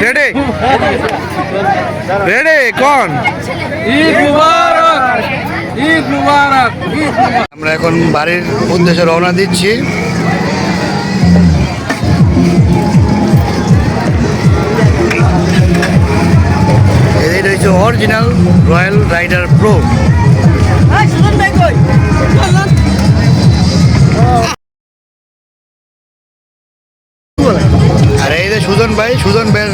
Ready ready কোন ঈদ মুবারক, ঈদ মুবারক, ঈদ মুবারক। আমরা এখন বাড়ির উদ্দেশ্যে রওনা দিচ্ছি। এই রয়েছে অরিজিনাল রয়্যাল রাইডার প্রো। আর এই যে সুজন ভাইয়ের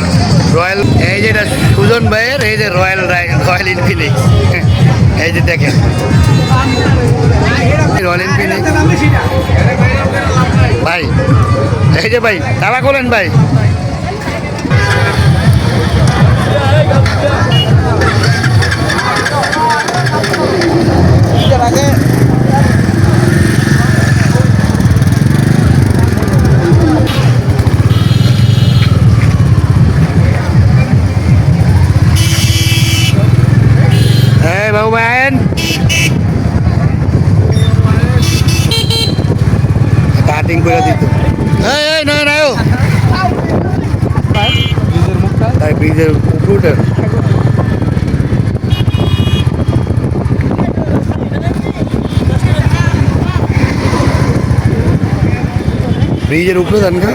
রয়্যাল, এই যে এটা সুজন ভাইয়ের এই যে রয়্যাল ইনফিনিক্স। এই যে দেখেন রয়্যাল ইনফিনিক্স ভাই, এই যে ভাই তারা করেন ভাই। বাবু ভাইন কাটিং করে দিত। এই নয় নয় তাই ব্রিজের উপরে ব্রিজের উপরে যান না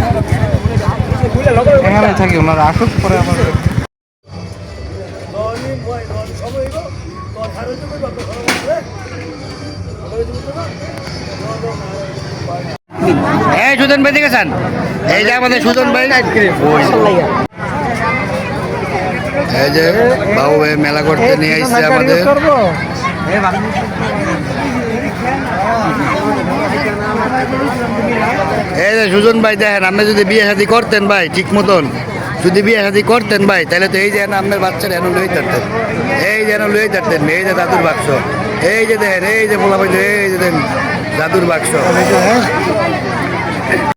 এখানে থাকি ওনারা আসুক পরে আবার। এই সুজন ভাই দেখেছেন, এই যে আমাদের সুজন ভাই, এই যে বাবু ভাই মেলা করতে নিয়ে আসছে আমাদের। এই যে সুজন ভাই দেখেন, আপনি যদি বিয়ে শাদী করতেন ভাই ঠিক মতন, যদি বিয়ে শাদী করতেন ভাই, তাহলে তো এই যে আপনার বাচ্চারা এনে লুয়ে থাকতেন, এই যে এনে লুয়ে থাকতেন। এই যে দাদুর বাক্স, এই যে দেখেন, এই যে বলা ভাই, এই যে দেখেন দাদুর বাক্স।